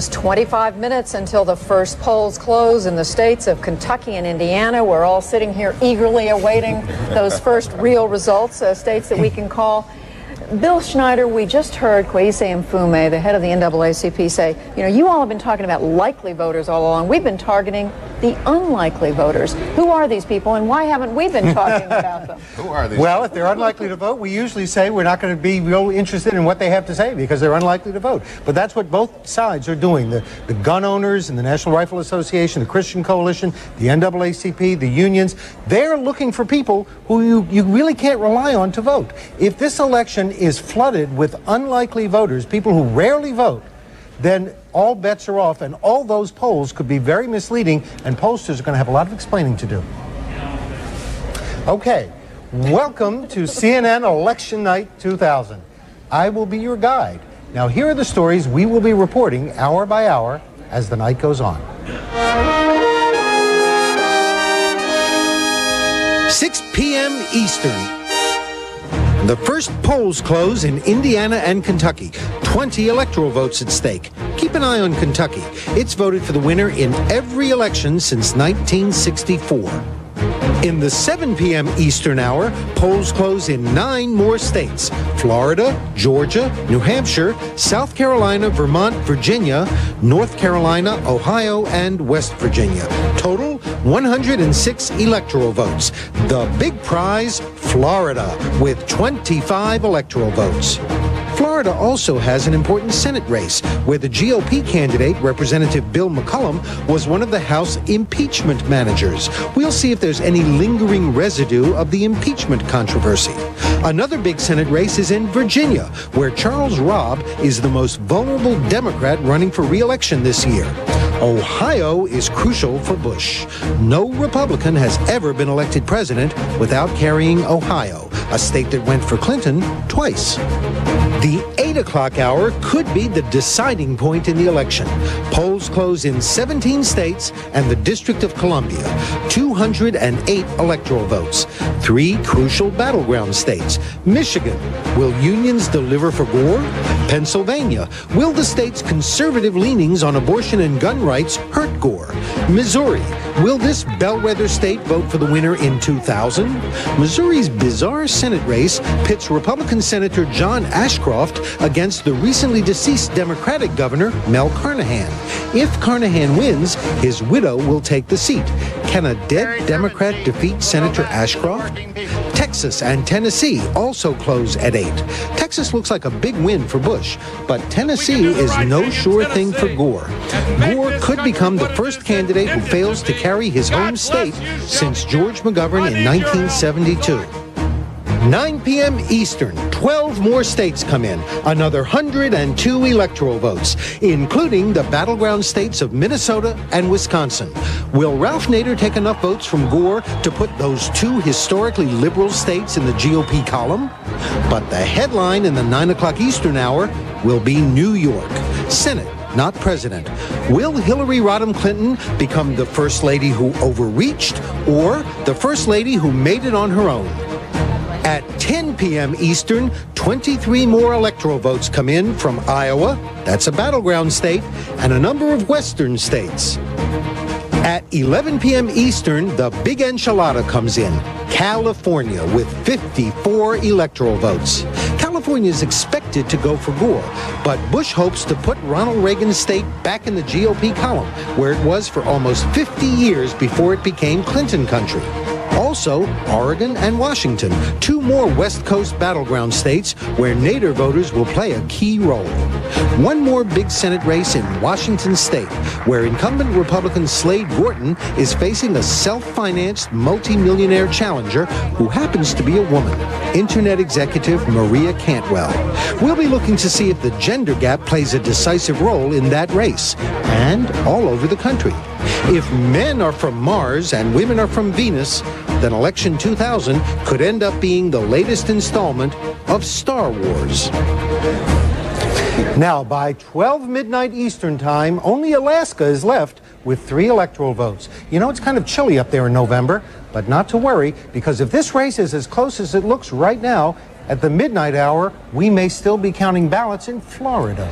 Just 25 minutes until the first polls close in the states of Kentucky and Indiana. We're all sitting here eagerly awaiting those first real results, states that we can call. Bill Schneider, we just heard Kwesi Mfume, the head of the NAACP, say, you all have been talking about likely voters all along. We've been targeting the unlikely voters. Who are these people, and why haven't we been talking about them? Who are these Well, if they're unlikely to vote, we usually say we're not going to be real interested in what they have to say because they're unlikely to vote. But that's what both sides are doing. The gun owners and the National Rifle Association, the Christian Coalition, the NAACP, the unions, they're looking for people who you really can't rely on to vote. If this election is flooded with unlikely voters, people who rarely vote, then all bets are off, and all those polls could be very misleading, and pollsters are going to have a lot of explaining to do. Okay, welcome to CNN Election Night 2000. I will be your guide. Now, here are the stories we will be reporting hour by hour as the night goes on. 6 p.m. Eastern. The first polls close in Indiana and Kentucky. 20 electoral votes at stake. Keep an eye on Kentucky. It's voted for the winner in every election since 1964. In the 7 p.m. Eastern hour, polls close in 9 more states: Florida, Georgia, New Hampshire, South Carolina, Vermont, Virginia, North Carolina, Ohio, and West Virginia. Total, 106 electoral votes. The big prize, Florida, with 25 electoral votes. Florida also has an important Senate race where the GOP candidate, Representative Bill McCollum, was one of the House impeachment managers. We'll see if there's any lingering residue of the impeachment controversy. Another big Senate race is in Virginia, where Charles Robb is the most vulnerable Democrat running for re-election this year. Ohio is crucial for Bush. No Republican has ever been elected president without carrying Ohio, a state that went for Clinton twice. The 8 o'clock hour could be the deciding point in the election. Polls close in 17 states and the District of Columbia. 208 electoral votes. 3 crucial battleground states. Michigan, will unions deliver for Gore? Pennsylvania, will the state's conservative leanings on abortion and gun rights hurt Gore? Missouri, will this bellwether state vote for the winner in 2000? Missouri's bizarre Senate race pits Republican Senator John Ashcroft against the recently deceased Democratic governor, Mel Carnahan. If Carnahan wins, his widow will take the seat. Can a dead Democrat defeat Senator Ashcroft? Texas and Tennessee also close at 8. Texas looks like a big win for Bush, but Tennessee is no sure thing for Gore. Gore could become the first candidate who fails to carry his home state since George McGovern in 1972. 9 p.m. Eastern, 12 more states come in, another 102 electoral votes, including the battleground states of Minnesota and Wisconsin. Will Ralph Nader take enough votes from Gore to put those 2 historically liberal states in the GOP column? But the headline in the 9 o'clock Eastern hour will be New York. Senate, not president. Will Hillary Rodham Clinton become the first lady who overreached or the first lady who made it on her own? At 10 p.m. Eastern, 23 more electoral votes come in from Iowa, that's a battleground state, and a number of western states. At 11 p.m. Eastern, the big enchilada comes in, California, with 54 electoral votes. California is expected to go for Gore, but Bush hopes to put Ronald Reagan's state back in the GOP column, where it was for almost 50 years before it became Clinton country. Also, Oregon and Washington, 2 more West Coast battleground states where Nader voters will play a key role. 1 more big Senate race in Washington state, where incumbent Republican Slade Gorton is facing a self-financed multi-millionaire challenger who happens to be a woman, Internet executive Maria Cantwell. We'll be looking to see if the gender gap plays a decisive role in that race, and all over the country. If men are from Mars and women are from Venus, then Election 2000 could end up being the latest installment of Star Wars. Now, by 12 midnight Eastern time, only Alaska is left with 3 electoral votes. You know, it's kind of chilly up there in November, but not to worry, because if this race is as close as it looks right now, at the midnight hour, we may still be counting ballots in Florida.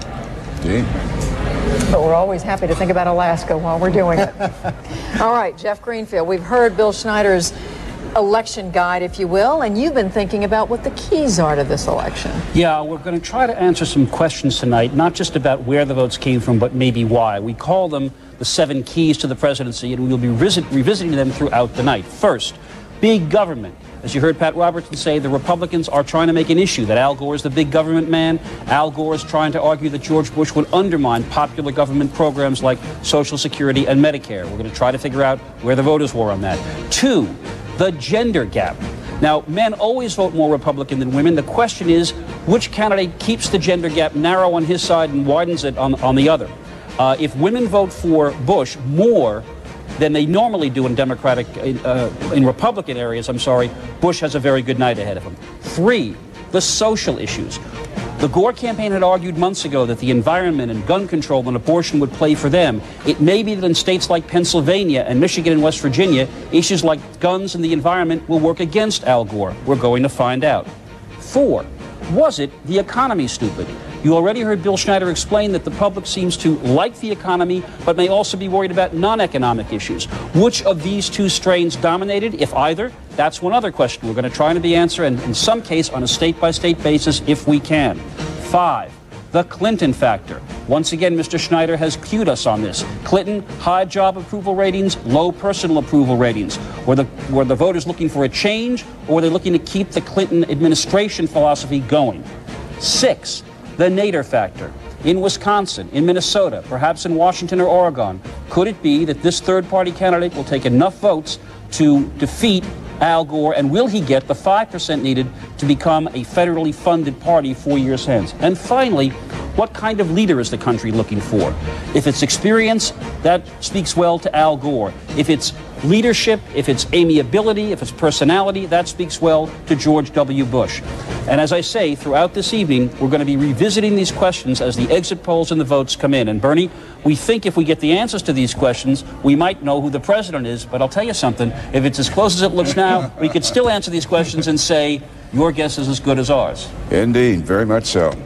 But we're always happy to think about Alaska while we're doing it. All right, Jeff Greenfield, we've heard Bill Schneider's election guide, if you will, and you've been thinking about what the keys are to this election. Yeah, we're going to try to answer some questions tonight, not just about where the votes came from, but maybe why. We call them the 7 keys to the presidency, and we'll be revisiting them throughout the night. First, big government. As you heard Pat Robertson say, the Republicans are trying to make an issue that Al Gore is the big government man. Al Gore is trying to argue that George Bush would undermine popular government programs like Social Security and Medicare. We're going to try to figure out where the voters were on that. 2, the gender gap. Now, men always vote more Republican than women. The question is, which candidate keeps the gender gap narrow on his side and widens it on the other? If women vote for Bush more than they normally do in in Republican areas, Bush has a very good night ahead of him. 3, the social issues. The Gore campaign had argued months ago that the environment and gun control and abortion would play for them. It may be that in states like Pennsylvania and Michigan and West Virginia, issues like guns and the environment will work against Al Gore. We're going to find out. 4, was it the economy, stupid? You already heard Bill Schneider explain that the public seems to like the economy, but may also be worried about non-economic issues. Which of these 2 strains dominated, if either? That's one other question we're going to try to be answer, and in some case on a state-by-state basis if we can. 5, the Clinton factor. Once again, Mr. Schneider has cued us on this. Clinton, high job approval ratings, low personal approval ratings. Were the voters looking for a change, or were they looking to keep the Clinton administration philosophy going? 6, the Nader factor. In Wisconsin, in Minnesota, perhaps in Washington or Oregon, could it be that this third-party candidate will take enough votes to defeat Al Gore, and will he get the 5% needed to become a federally funded party 4 years hence? And finally, what kind of leader is the country looking for? If it's experience, that speaks well to Al Gore. If it's leadership, if it's amiability, if it's personality, that speaks well to George W. Bush. And as I say, throughout this evening, we're going to be revisiting these questions as the exit polls and the votes come in. And Bernie, we think if we get the answers to these questions, we might know who the president is. But I'll tell you something, if it's as close as it looks now, we could still answer these questions and say, your guess is as good as ours. Indeed, very much so.